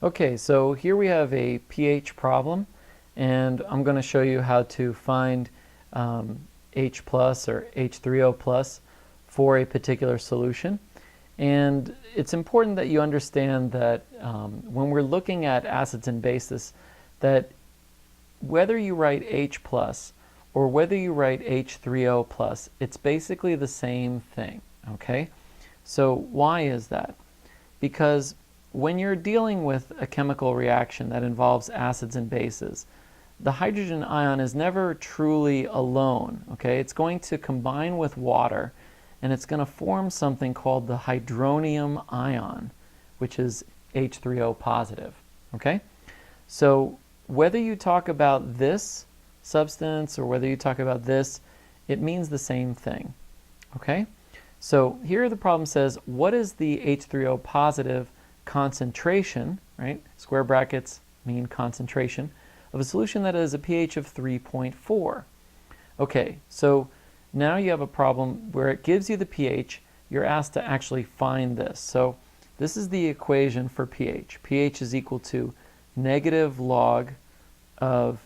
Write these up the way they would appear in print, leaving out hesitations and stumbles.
Okay, so here we have a pH problem, and I'm going to show you how to find H plus or H3O plus for a particular solution. And it's important that you understand that when we're looking at acids and bases, that whether you write H plus or whether you write H3O plus, it's basically the same thing, okay? So why is that? Because when you're dealing with a chemical reaction that involves acids and bases, the hydrogen ion is never truly alone, okay? It's going to combine with water, and it's going to form something called the hydronium ion, which is H3O positive, okay? So whether you talk about this substance or whether you talk about this, it means the same thing, okay? So here the problem says, what is the H3O positive concentration, right? Square brackets mean concentration, of a solution that has a pH of 3.4. Okay, so now you have a problem where it gives you the pH, you're asked to actually find this. So this is the equation for pH. pH is equal to negative log of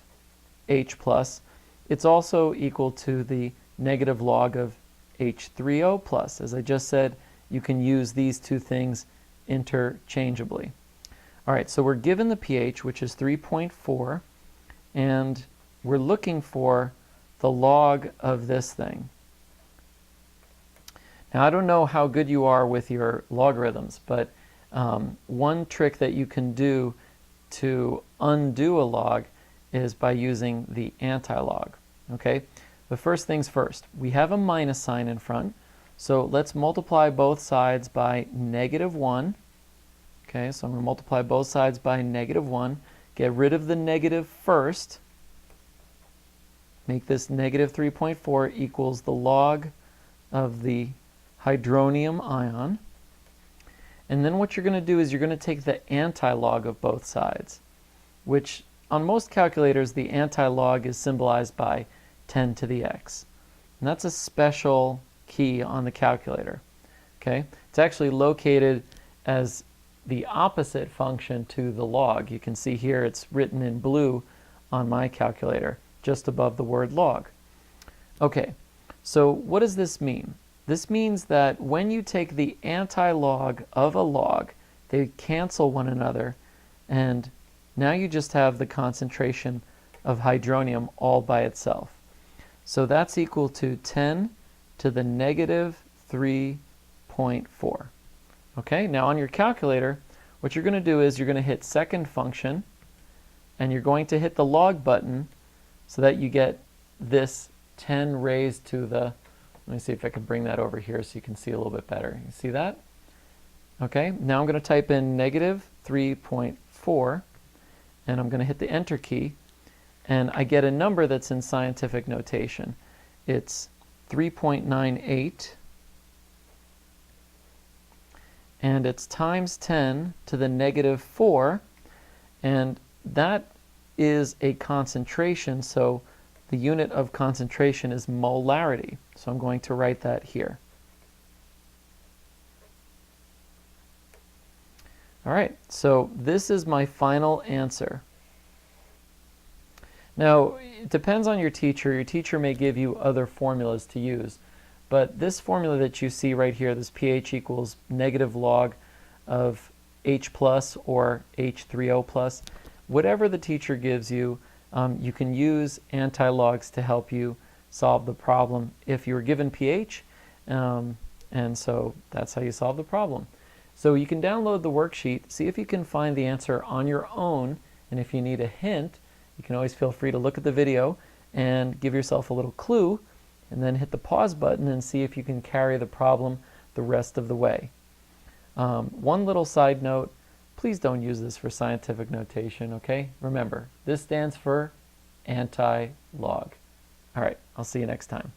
H plus. It's also equal to the negative log of H3O plus. As I just said, you can use these two things interchangeably. All right, so we're given the pH, which is 3.4, and we're looking for the log of this thing. Now, I don't know how good you are with your logarithms, but one trick that you can do to undo a log is by using the antilog, okay? But first things first, we have a minus sign in front, so let's multiply both sides by -1. Okay, so I'm going to multiply both sides by -1. Get rid of the negative first. Make this -3.4 equals the log of the hydronium ion. And then what you're going to do is you're going to take the antilog of both sides, which on most calculators the antilog is symbolized by 10 to the x. And that's a special key on the calculator. Okay? It's actually located as the opposite function to the log. You can see here it's written in blue on my calculator, just above the word log. Okay, so what does this mean? This means that when you take the antilog of a log, they cancel one another, and now you just have the concentration of hydronium all by itself. So that's equal to 10 to the -3.4. Okay, now on your calculator, what you're going to do is you're going to hit second function, and you're going to hit the log button so that you get this 10 raised to the, let me see if I can bring that over here so you can see a little bit better. You see that? Okay, now I'm going to type in -3.4, and I'm going to hit the enter key, and I get a number that's in scientific notation. It's 3.98, and it's times 10 to the -4, and that is a concentration, so the unit of concentration is molarity. So I'm going to write that here. All right, so this is my final answer. Now, it depends on your teacher. Your teacher may give you other formulas to use. But this formula that you see right here, this pH equals negative log of H plus or H3O plus, whatever the teacher gives you, you can use antilogs to help you solve the problem if you were given pH, and so that's how you solve the problem. So you can download the worksheet, see if you can find the answer on your own, and if you need a hint, you can always feel free to look at the video and give yourself a little clue, and then hit the pause button and see if you can carry the problem the rest of the way. One little side note, please don't use this for scientific notation, okay? Remember, this stands for anti-log. All right, I'll see you next time.